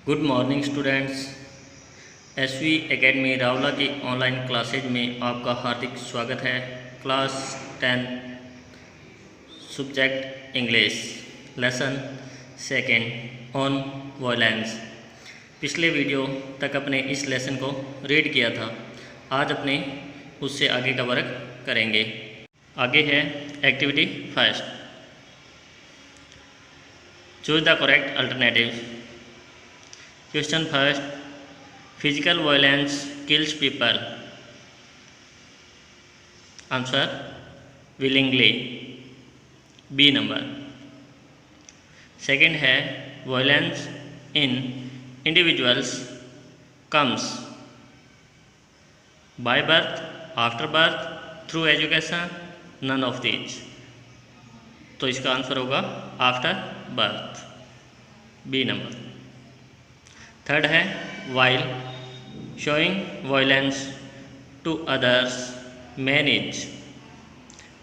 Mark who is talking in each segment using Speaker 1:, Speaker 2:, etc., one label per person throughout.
Speaker 1: Good morning students. S V academy Rawla की online classes में आपका हार्दिक स्वागत है। Class 10 subject English lesson second on violence. पिछले वीडियो तक अपने इस लेसन को रीड किया था। आज अपने उससे आगे का वर्क करेंगे। आगे है activity first, choose the correct alternative. Question first, physical violence kills people. Answer, willingly. B number. Second है violence in individuals comes by birth, after birth, through education, none of these. तो इसका answer होगा after birth, B number. Third है while showing violence to others man is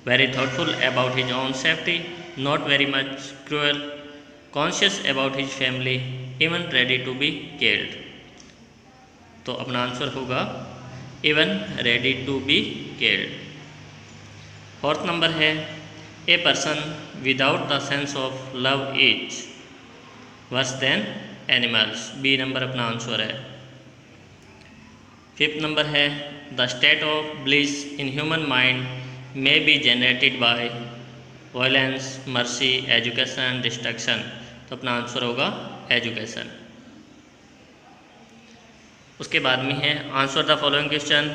Speaker 1: very thoughtful about his own safety, not very much cruel, conscious about his family, even ready to be killed. तो अपना answer होगा even ready to be killed. Fourth number है a person without the sense of love is worse than animals, B number अपना answer है। Fifth number है the state of bliss in human mind may be generated by violence, mercy, education, destruction. तो अपना answer होगा education. उसके बाद में है answer the following question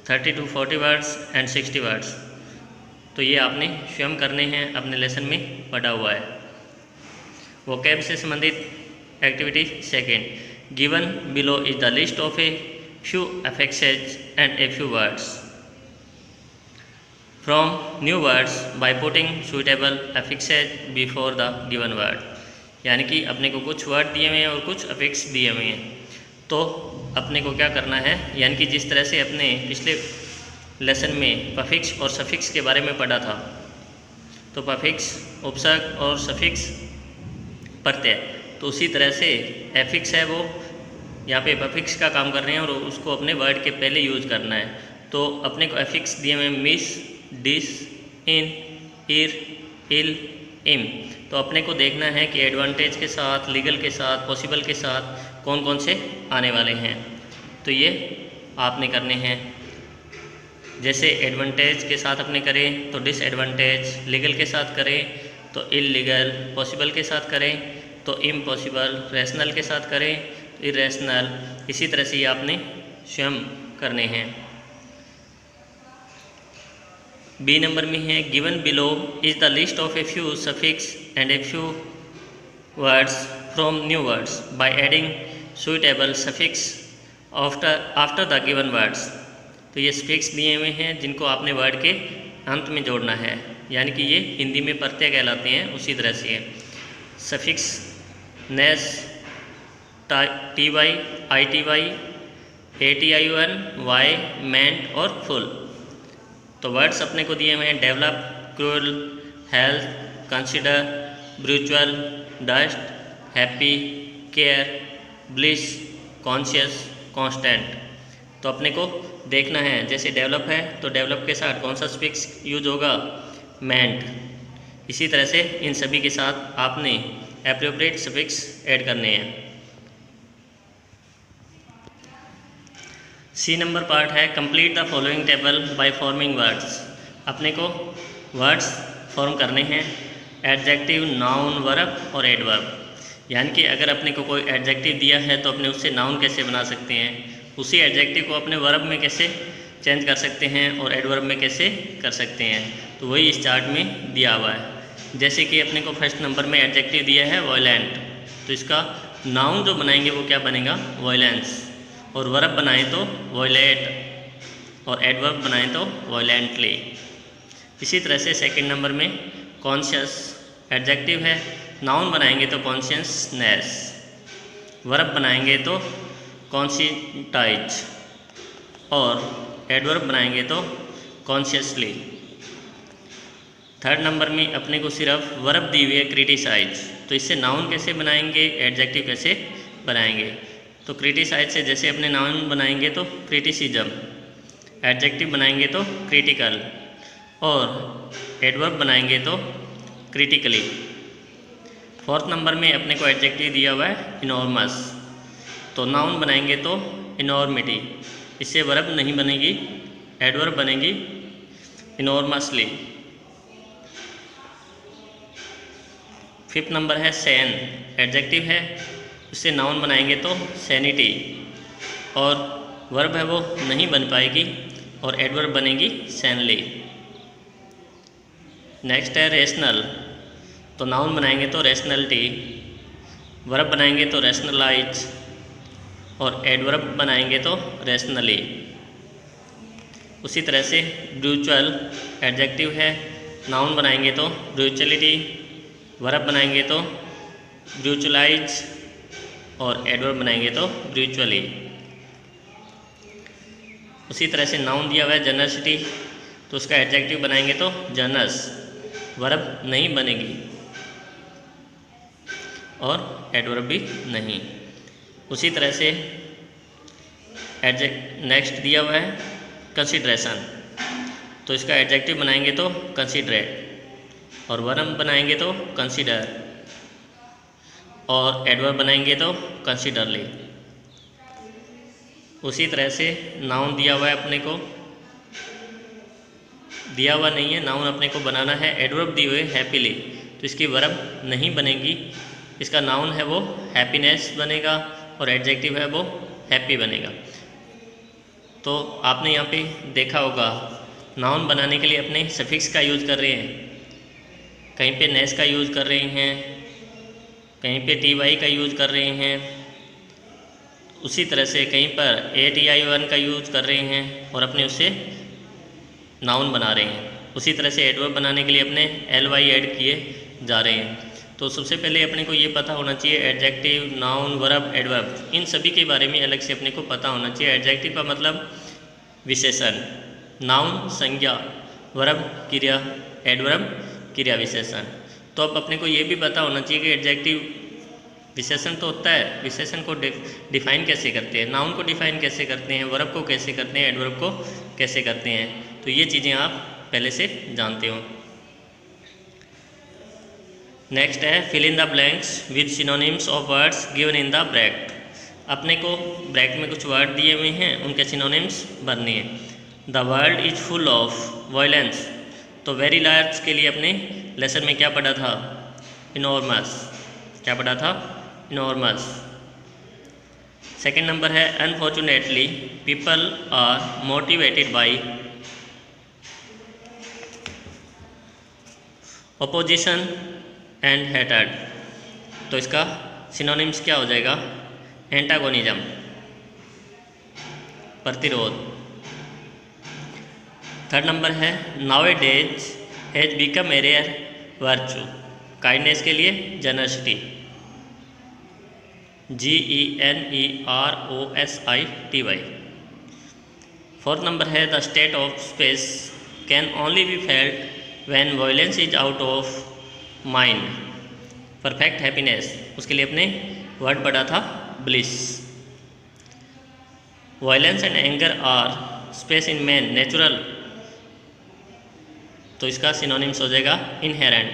Speaker 1: 30 to 40 words and 60 words. तो ये आपने स्वयं करने हैं, अपने लेसन में पढ़ा हुआ है। वोकैब से संबंधित activity second, given below is the list of a few affixes and a few words from new words by putting suitable affixes before the given word. यानी कि अपने को कुछ वर्ड दिए हुए हैं और कुछ अफिक्स दिए हुए हैं, तो अपने को क्या करना है, यानी कि जिस तरह से अपने पिछले लेसन में पफिक्स और सफिक्स के बारे में पढ़ा था, तो पफिक्स उपसर्ग और सफिक्स प्रत्यय, तो उसी तरह से एफिक्स है वो यहाँ पे पफिक्स का काम कर रहे हैं और उसको अपने वर्ड के पहले यूज करना है। तो अपने को एफिक्स दिए हुए मिस, डिस, इन, इर, इल, इम। तो अपने को देखना है कि एडवांटेज के साथ, लीगल के साथ, पॉसिबल के साथ कौन कौन से आने वाले हैं। तो ये आपने करने हैं। जैसे एडवांटेज के साथ अपने करें तो डिसएडवांटेज, लीगल के साथ करें तो इलीगल, पॉसिबल के साथ करें तो इम्पॉसिबल, रैशनल के साथ करें इरेशनल। इसी तरह से ये आपने स्वयं करने हैं। बी नंबर में है given below is the list of a few suffix and a few words from new words by adding suitable suffix after the given words. तो ये सफिक्स दिए हुए हैं जिनको आपने वर्ड के अंत में जोड़ना है, यानी कि ये हिंदी में प्रत्यय कहलाते हैं। उसी तरह से suffix ness, T Y, I T Y, A T I one, Y, ment और फुल। तो वर्ड्स अपने को दिए हुए हैं develop, cruel, health, consider, brutal, dust, happy, care, bliss, conscious, constant. तो अपने को देखना है, जैसे डेवलप है तो डेवलप के साथ कौन सा सफिक्स यूज होगा, मेंट। इसी तरह से इन सभी के साथ आपने एप्रोप्रिएट सफिक्स ऐड करने हैं। सी नंबर पार्ट है complete the following table by forming words. अपने को वर्ड्स फॉर्म करने हैं, एडजेक्टिव, नाउन, वर्ब और एडवर्ब। यानी कि अगर अपने को कोई एडजेक्टिव दिया है तो अपने उससे नाउन कैसे बना सकते हैं, उसी एडजेक्टिव को अपने वर्ब में कैसे चेंज कर सकते हैं और एडवर्ब में कैसे कर सकते हैं, तो वही इस चार्ट में दिया हुआ है। जैसे कि अपने को फर्स्ट नंबर में एडजेक्टिव दिया है वायलेंट, तो इसका नाउन जो बनाएंगे वो क्या बनेगा, वायलेंस, और वर्ब बनाएं तो वायलेट, और एडवर्ब बनाएं तो वायलेंटली। इसी तरह से सेकंड नंबर में कॉन्शियस एडजेक्टिव है, नाउन बनाएंगे तो कॉन्शियसनेस, वर्ब बनाएंगे तो कॉन्शियटाइज, और एडवर्ब बनाएंगे तो कॉन्शियसली। थर्ड नंबर में अपने को सिर्फ वर्ब दी हुई है क्रिटिसाइज, तो इससे नाउन कैसे बनाएंगे, एडजेक्टिव कैसे बनाएंगे। तो क्रिटिसाइज से जैसे अपने नाउन बनाएंगे तो क्रिटिसिज्म, एडजेक्टिव बनाएंगे तो क्रिटिकल, और एडवर्ब बनाएंगे तो क्रिटिकली। फोर्थ नंबर में अपने को एडजेक्टिव दिया हुआ है इनॉर्मस, तो नाउन बनाएंगे तो इनॉर्मिटी, इससे वर्ब नहीं बनेगी, एडवर्ब बनेगी इनॉर्मसली। फिफ्थ नंबर है सैन, एडजेक्टिव है, उससे नाउन बनाएंगे तो सैनिटी, और वर्ब है वो नहीं बन पाएगी और एडवर्ब बनेगी सैनली। नेक्स्ट है रेशनल, तो नाउन बनाएंगे तो रैशनैलिटी, वर्ब बनाएंगे तो रैशनलाइज, और एडवर्ब बनाएंगे तो रैशनली। उसी तरह से ब्रूचुअल, एडजेक्टिव है, नाउन बनाएंगे तो ब्रूचुअलिटी, वर्ब बनाएंगे तो ब्रूचुअलाइज, और एडवर्ब बनाएंगे तो ब्रूचुअली। उसी तरह से नाउन दिया हुआ है जनरसिटी, तो उसका एडजेक्टिव बनाएंगे तो जनरस, वर्ब नहीं बनेगी और एडवर्ब भी नहीं। उसी तरह से नेक्स्ट दिया हुआ है कंसिडरेशन, तो इसका एडजेक्टिव बनाएंगे तो कंसिडरेट, और वर्ब बनाएंगे तो कंसिडर, और एडवर्ब बनाएंगे तो कंसिडरली। उसी तरह से नाउन दिया हुआ है अपने को, दिया हुआ नहीं है, नाउन अपने को बनाना है, एडवर्ब दिए हुए हैप्पीली, तो इसकी वर्ब नहीं बनेगी, इसका नाउन है वो हैप्पीनेस बनेगा और एडजेक्टिव है वो हैप्पी बनेगा। तो आपने यहाँ पे देखा होगा नाउन बनाने के लिए अपने सफिक्स का यूज़ कर रहे हैं, कहीं पे नेस का यूज़ कर रहे हैं, कहीं पे टी का यूज़ कर रहे हैं, उसी तरह से कहीं पर ATI1 का यूज़ कर रहे हैं और अपने उससे नाउन बना रहे हैं। उसी तरह से एडवर्ब बनाने के लिए अपने LY ऐड किए जा रहे हैं। तो सबसे पहले अपने को ये पता होना चाहिए एडजेक्टिव, नाउन, वर्ब, एडवर्ब, इन सभी के बारे में अलग से अपने को पता होना चाहिए। एडजेक्टिव का मतलब विशेषण, नाउन संज्ञा, वर्ब क्रिया, एडवर्ब क्रिया विशेषण। तो अब अपने को ये भी पता होना चाहिए कि एडजेक्टिव विशेषण तो होता है, विशेषण को डिफाइन कैसे करते हैं, नाउन को डिफाइन कैसे करते हैं, वर्ब को कैसे करते हैं, एडवर्ब को कैसे करते हैं। तो ये चीज़ें आप पहले से जानते हो। नेक्स्ट है fill in the blanks with synonyms of words given in the bracket. अपने को ब्रैकेट में कुछ वर्ड दिए हुए हैं, उनके सिनोनिम्स भरने हैं। The world is full of violence, तो वेरी लार्ज के लिए अपने लेसन में क्या पढ़ा था, इनॉर्मस, क्या पढ़ा था, इनॉर्मस। सेकेंड नंबर है unfortunately people are motivated by opposition and hatred, तो इसका सिनोनिम्स क्या हो जाएगा, एंटागोनिज्म, प्रतिरोध। थर्ड नंबर है nowadays has become a rare virtue, kindness के लिए जनरसिटी, GENEROSITY। फोर्थ नंबर है the state of space can only be felt when violence is out of mind, perfect happiness, उसके लिए अपने वर्ड पढ़ा था bliss. Violence and anger are space in man natural, तो इसका सिनोनिम्स हो जाएगा इनहेरेंट।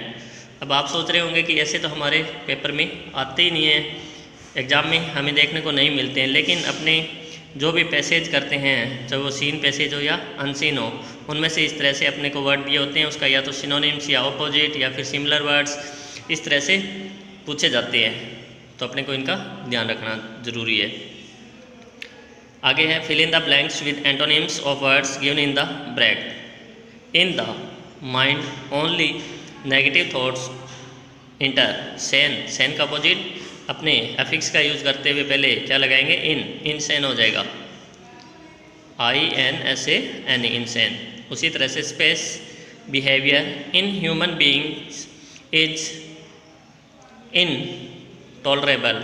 Speaker 1: अब आप सोच रहे होंगे कि ऐसे तो हमारे पेपर में आते ही नहीं है, एग्ज़ाम में हमें देखने को नहीं मिलते हैं, लेकिन अपने जो भी पैसेज करते हैं, चाहे वो सीन पैसेज हो या अनसीन हो, उनमें से इस तरह से अपने को वर्ड दिए होते हैं, उसका या तो सिनोनिम्स या ऑपोजिट या फिर सिमिलर वर्ड्स इस तरह से पूछे जाते हैं, तो अपने को इनका ध्यान रखना ज़रूरी है। आगे है fill in the blanks with antonyms of words given in the bracket. In the mind only negative thoughts enter, sane, sane का अपोजिट अपने अफिक्स का यूज़ करते हुए पहले क्या लगाएंगे, इन सेन हो जाएगा, INSANE, इनसेन। उसी तरह से space, behaviour in human beings is intolerable,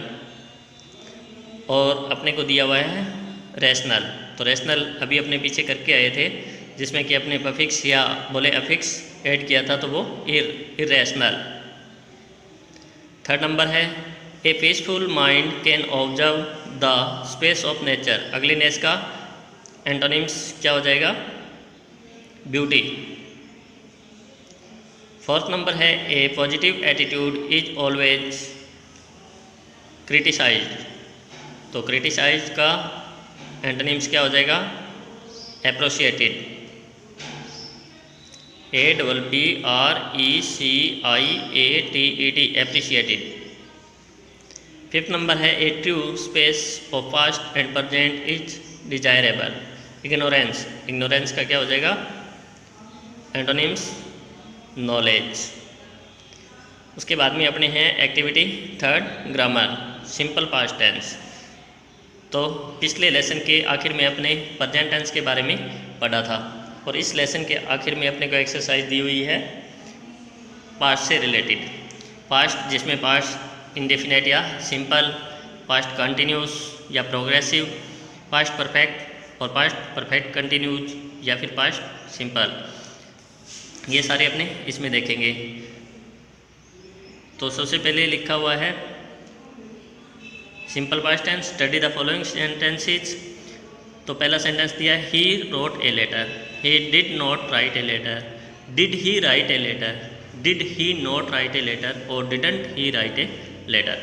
Speaker 1: और अपने को दिया हुआ है रैशनल, तो रैशनल अभी अपने पीछे करके आए थे, जिसमें कि अपने अफिक्स या बोले अफिक्स ऐड किया था, तो वो इरैशनल। थर्ड नंबर है a peaceful mind can observe the space of nature. Ugliness का एंटोनिम्स क्या हो जाएगा? ब्यूटी। फोर्थ नंबर है a positive attitude is always criticised. तो क्रिटिसाइज्ड का एंटोनिम्स क्या हो जाएगा? Appreciated. APPRECIATED appreciated. Fifth number है a true space of past and present is desirable. Ignorance. Ignorance का क्या हो जाएगा? Antonyms knowledge. उसके बाद में अपने हैं activity third grammar simple past tense. तो पिछले लेसन के आखिर में अपने प्रेजेंट टेंस के बारे में पढ़ा था और इस लेसन के आखिर में अपने को एक्सरसाइज दी हुई है पास्ट से रिलेटेड। पास्ट जिसमें पास्ट इंडेफिनेट या सिंपल, पास्ट कंटिन्यूस या प्रोग्रेसिव, पास्ट परफेक्ट और पास्ट परफेक्ट कंटिन्यूस या फिर पास्ट सिंपल, ये सारे अपने इसमें देखेंगे। तो सबसे पहले लिखा हुआ है simple past tense, study the following sentences. तो पहला सेंटेंस दिया है he wrote a letter, he did not write a letter, did he write a letter, did he not write a letter और didn't he write a letter.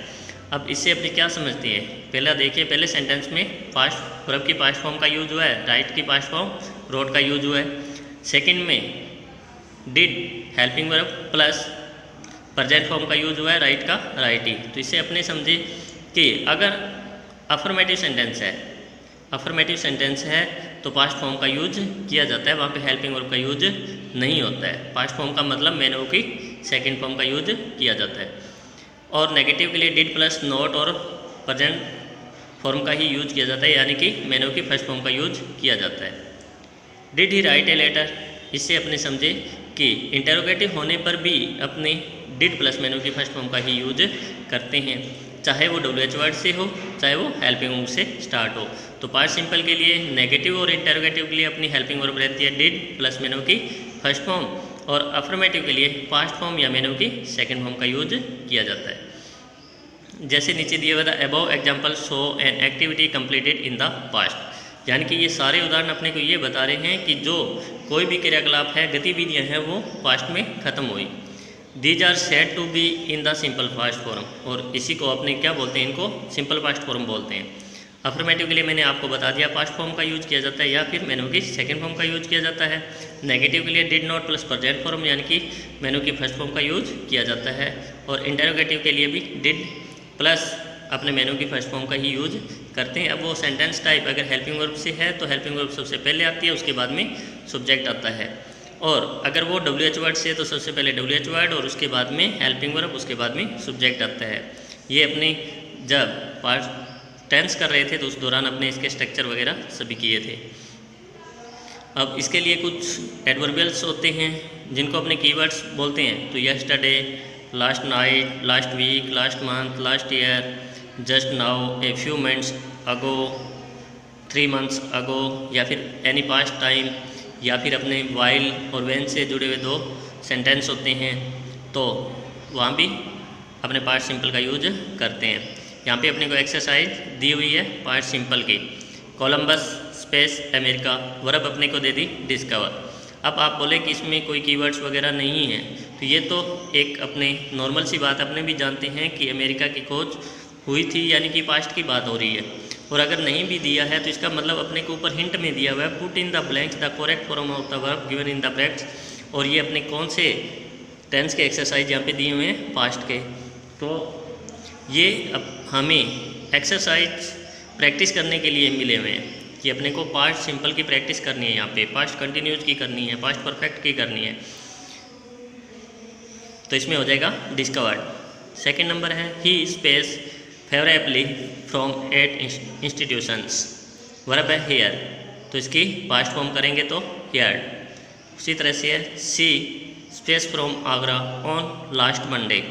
Speaker 1: अब इससे अपने क्या समझते हैं? पहला देखिए, पहले सेंटेंस में पास्ट वर्ब की पास्ट फॉर्म का यूज हुआ है, राइट की पास्ट फॉर्म रोट का यूज हुआ है। सेकंड में did helping verb plus present form का यूज हुआ है, राइट का राइटिंग। तो इससे अपने समझे कि अगर अफर्मेटिव सेंटेंस है तो पास्ट फॉर्म का यूज किया जाता है, वहाँ पे हेल्पिंग वर्ब का यूज नहीं होता है। पास्ट फॉर्म का मतलब मैनो की सेकंड फॉर्म का यूज किया जाता है। और नेगेटिव के लिए डिड प्लस नॉट और प्रेजेंट फॉर्म का ही यूज किया जाता है, यानी कि मैनो की फर्स्ट फॉर्म का यूज किया जाता है। Did he write a letter, इससे अपने समझे कि इंटेरोगेटिव होने पर भी अपने डिड प्लस मैनो की फर्स्ट फॉर्म का ही यूज करते हैं, चाहे वो WH वर्ड से हो चाहे वो हेल्पिंग वर्ब से स्टार्ट हो। तो पास्ट सिंपल के लिए नेगेटिव और इंटेरोगेटिव के लिए अपनी हेल्पिंग वर्ब रहती है डिड प्लस मैनो की फर्स्ट फॉर्म, और अफर्मेटिव के लिए पास्ट फॉर्म या मैनो की सेकंड फॉर्म का यूज किया जाता है। जैसे नीचे दिए हुए above example show an activity completed in the past, यानी कि ये सारे उदाहरण अपने को ये बता रहे हैं कि जो कोई भी क्रियाकलाप है, गतिविधियाँ हैं, वो पास्ट में ख़त्म हुई। These are said to be in the simple past form, और इसी को अपने क्या बोलते हैं? इनको सिंपल पास्ट फॉर्म बोलते हैं। अफर्मेटिव के लिए मैंने आपको बता दिया पास्ट फॉर्म का यूज किया जाता है या फिर मैनो की सेकंड फॉर्म का यूज किया जाता है। नेगेटिव के लिए did not plus present form यानी कि मैनो की फर्स्ट फॉर्म का यूज किया जाता है, और इंटेरोगेटिव के लिए भी डिड प्लस अपने मैनो की फर्स्ट फॉर्म का ही यूज करते हैं। अब वो सेंटेंस टाइप अगर हेल्पिंग वर्ब से है तो हेल्पिंग वर्ब सबसे पहले आती है, उसके बाद में सब्जेक्ट आता है, और अगर वो WH वर्ड से है तो सबसे पहले WH वर्ड और उसके बाद में हेल्पिंग वर्ब, उसके बाद में सब्जेक्ट आता है। ये अपने जब पास्ट टेंस कर रहे थे तो उस दौरान अपने इसके स्ट्रक्चर वगैरह सभी किए थे। अब इसके लिए कुछ एडवर्बियल्स होते हैं जिनको अपने कीवर्ड्स बोलते हैं। तो yesterday, last night, last week, last month, last year, just now, a few minutes ago, 3 months ago, या फिर एनी पास्ट टाइम, या फिर अपने वाइल और व्हेन से जुड़े हुए 2 सेंटेंस होते हैं, तो वहाँ भी अपने पास्ट सिंपल का यूज करते हैं। यहाँ पे अपने को एक्सरसाइज दी हुई है पास्ट सिंपल की। कोलंबस स्पेस अमेरिका, वर्ब अपने को दे दी डिस्कवर। अब आप बोले कि इसमें कोई कीवर्ड्स वगैरह नहीं है, तो ये तो एक अपने नॉर्मल सी बात अपने भी जानते हैं कि अमेरिका की खोज हुई थी, यानी कि पास्ट की बात हो रही है। और अगर नहीं भी दिया है तो इसका मतलब अपने को ऊपर हिंट में दिया हुआ है, put in the blanks the correct form of the verb given in the brackets. और ये अपने कौन से टेंस के एक्सरसाइज यहाँ पे दिए हुए हैं? पास्ट के। तो ये अब हमें एक्सरसाइज प्रैक्टिस करने के लिए मिले हुए हैं कि अपने को पास्ट सिंपल की प्रैक्टिस करनी है, यहाँ पे पास्ट कंटिन्यूस की करनी है, पास्ट परफेक्ट की करनी है। तो इसमें हो जाएगा डिस्कवर्ड। सेकेंड नंबर है he space favourably from 8 institutions, verb है हियर, तो इसकी पास्ट फॉर्म करेंगे तो हियर्ड। उसी तरह से है she space from Agra on last Monday,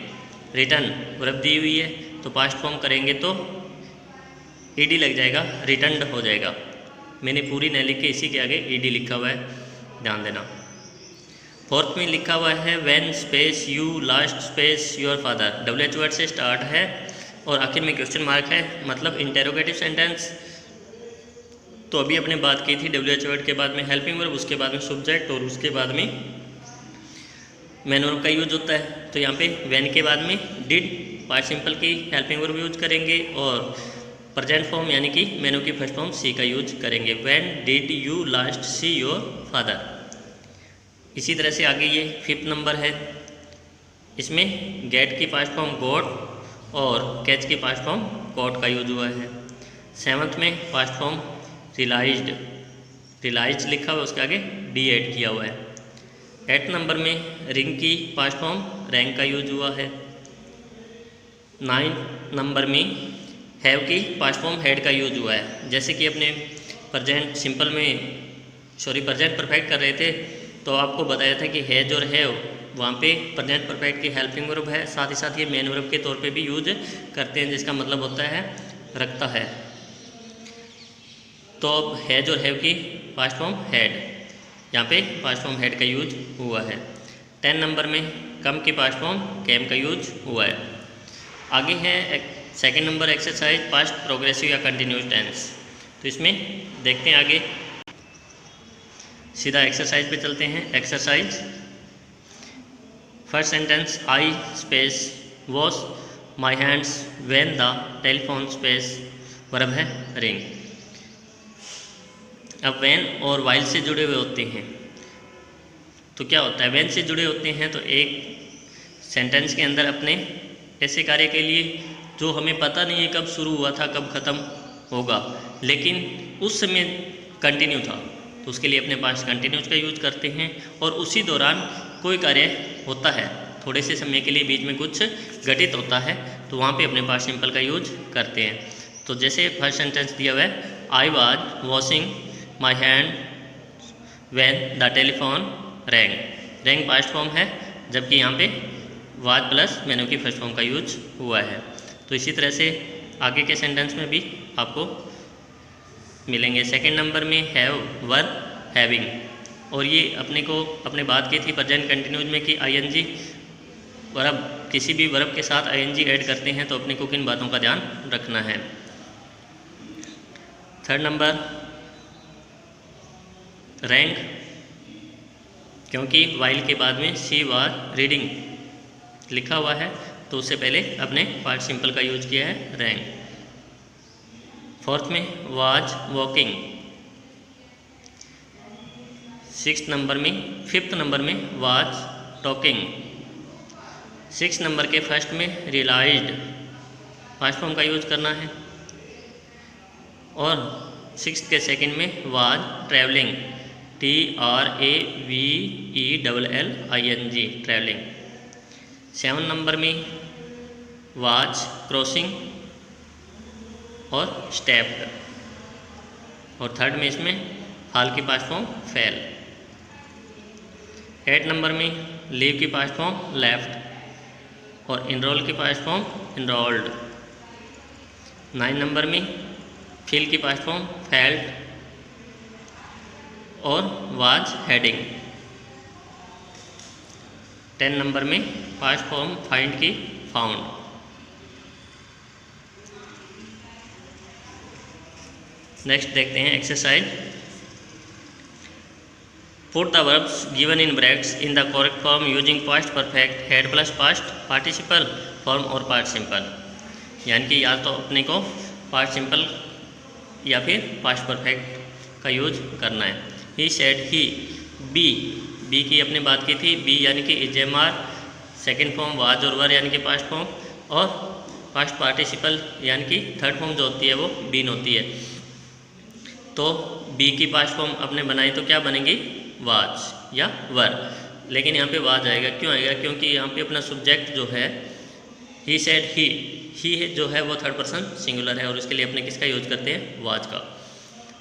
Speaker 1: return verb दी हुई है तो पास्ट फॉर्म करेंगे तो ईडी लग जाएगा, रिटर्नड हो जाएगा। मैंने पूरी नहीं लिख के इसी के आगे ईडी लिखा हुआ है, ध्यान देना। फोर्थ में लिखा हुआ है when space you last space your father, WH word से स्टार्ट है और आखिर में क्वेश्चन मार्क है, मतलब इंटेरोगेटिव सेंटेंस। तो अभी अपने बात की थी WH वर्ड के बाद में हेल्पिंग वर्ब, उसके बाद में सब्जेक्ट और उसके बाद में मैन वर्ब का यूज होता है। तो यहाँ पे व्हेन के बाद में डिड पार्ट सिंपल की हेल्पिंग वर्ब यूज करेंगे और प्रेजेंट फॉर्म यानी कि मेनू की फर्स्ट फॉर्म सी का यूज करेंगे, when did you last see your father. इसी तरह से आगे ये 5th नंबर है, इसमें गेट की पास्ट फॉर्म गोट और कैच की पास्ट फॉर्म कॉट का यूज हुआ है। 7th में पास्ट फॉर्म रिलाइज्ड लिखा हुआ, उसके आगे डी ऐड किया हुआ है। 8th नंबर में रिंग की पास्ट फॉर्म रैंक का यूज हुआ है। 9th नंबर में हैव की पास्ट फॉर्म हैड का यूज हुआ है। जैसे कि अपने प्रेजेंट परफेक्ट कर रहे थे तो आपको बताया था कि हैज और हैव वहाँ पे प्रेजेंट परफेक्ट की हेल्पिंग वर्ब है, साथ ही साथ ये मेन वर्ब के तौर पे भी यूज करते हैं, जिसका मतलब होता है रखता है। तो अब हैज और हैव की पास्ट फॉर्म हैड, यहाँ पे पास्ट फॉर्म हैड का यूज हुआ है। 10 नंबर में कम की पास्ट फॉर्म कैम का यूज हुआ है। आगे है 2nd number exercise past progressive या कंटिन्यूस टेंस। तो इसमें देखते हैं आगे, सीधा एक्सरसाइज पे चलते हैं। Exercise first sentence I space wash my hands when the telephone space verb है रिंग। अब व्हेन और वाइल से जुड़े हुए होते हैं तो क्या होता है, व्हेन से जुड़े होते हैं तो एक सेंटेंस के अंदर अपने ऐसे कार्य के लिए जो हमें पता नहीं है कब शुरू हुआ था कब ख़त्म होगा, लेकिन उस समय कंटिन्यू था, तो उसके लिए अपने पास कंटिन्यूस का यूज करते हैं। और उसी दौरान कोई कार्य होता है, थोड़े से समय के लिए बीच में कुछ घटित होता है, तो वहाँ पे अपने पास सिंपल का यूज करते हैं। तो जैसे फर्स्ट सेंटेंस दिया हुआ है, I was washing my hand when the telephone wrong. Wrong past form है, जबकि यहाँ पे वाज प्लस मेनू की फर्स्ट फॉर्म का यूज हुआ है। तो इसी तरह से आगे के सेंटेंस में भी आपको मिलेंगे। 2nd नंबर में हैव वर हैविंग, और ये अपने बात की थी प्रेजेंट कंटिन्यूज में कि ING वर्ब किसी भी वर्ब के साथ ING ऐड करते हैं तो अपने को किन बातों का ध्यान रखना है। 3rd नंबर रैंक, क्योंकि वाइल के बाद में सी वाज रीडिंग लिखा हुआ है तो उससे पहले अपने पार्ट सिंपल का यूज किया है रैंक। 4th में वाज वॉकिंग। 5th नंबर में वाज टॉकिंग। 6th नंबर के फर्स्ट में रियलाइज्ड पास्ट फॉर्म का यूज करना है, और 6th के 2nd में was travelling, TRAVELLING travelling. 7 number में वाज क्रॉसिंग और स्टेप्ड, और 3rd में इसमें फाल की पास्ट फॉर्म फेल। 8 नंबर में लीव की पास्ट फॉर्म लेफ्ट और इनरोल की पास्ट फॉर्म इनरोल्ड। 9 नंबर में फील की पास्ट फॉर्म फेल्ट और वाज हेडिंग। 10 नंबर में पास्ट फॉर्म फाइंड की फाउंड। नेक्स्ट देखते हैं exercise. Put the verbs given in brackets in the correct form using past perfect head plus past participle form और part simple, यानी कि या तो अपने को पार्ट सिंपल या फिर पास्ट परफेक्ट का यूज करना है। ही सेड ही, बी की अपने बात की थी, बी यानी कि इजेमार, 2nd फॉर्म वाज और वर यानी कि पास्ट फॉर्म, और पास्ट पार्टिसिपल यानी कि 3rd फॉर्म जो होती है वो बीन होती है। तो बी की पास्ट फॉर्म अपने बनाई तो क्या बनेगी, वाज या वर, लेकिन यहाँ पे वाज आएगा। क्यों आएगा, क्योंकि यहाँ पे अपना सब्जेक्ट जो है ही सेड ही जो है वो 3rd पर्सन सिंगुलर है, और उसके लिए अपने किसका यूज करते हैं, वाज का,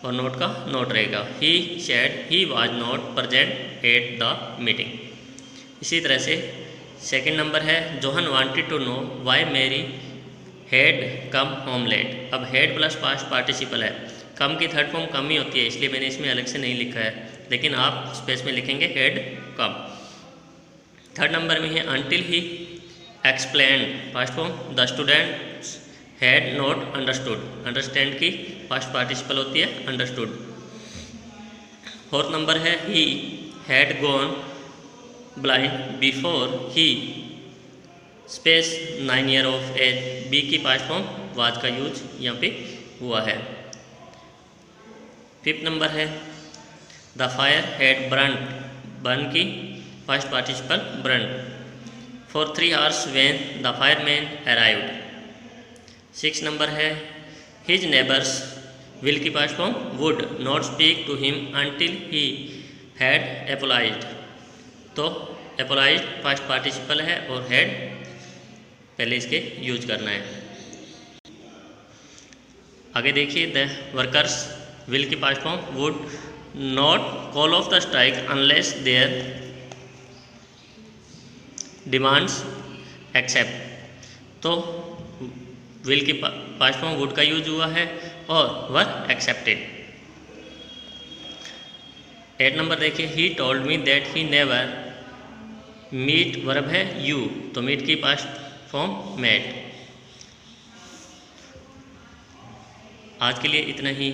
Speaker 1: और नोट का नोट रहेगा। He said he was not present at the meeting. इसी तरह से 2nd नंबर है, John wanted to know why Mary had come home late. अब हैड प्लस पास्ट पार्टिसिपल है, कम की 3rd फॉर्म कम ही होती है, इसलिए मैंने इसमें अलग से नहीं लिखा है, लेकिन आप स्पेस में लिखेंगे हैड कम। थर्ड नंबर में है until he explain, past form the students had not understood, understand की पास्ट पार्टिसिपल होती है अंडरस्टूड। फोर्थ नंबर है he had gone blind before he space 9 year of age, B की past form was का use यहाँ पे हुआ है। फिफ्थ नंबर है the fire had burnt, burn की first participle burnt for 3 hours when the fireman arrived. Six number है his neighbours, will की past form would not speak to him until he had apologised, तो apologised first participle है और had पहले इसके use करना है। आगे देखिए द वर्कर्स, विल की past form would not call off the strike unless their demands accept, तो विल की पास्ट फॉर्म वुड का यूज हुआ है और वर एक्सेप्टेड। 8 नंबर देखिए he told me that he never, meet verb है you, तो मीट की पास्ट फॉर्म मेट। आज के लिए इतना ही,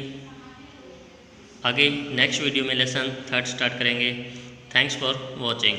Speaker 1: आगे नेक्स्ट वीडियो में लेसन 3 स्टार्ट करेंगे। Thanks for watching.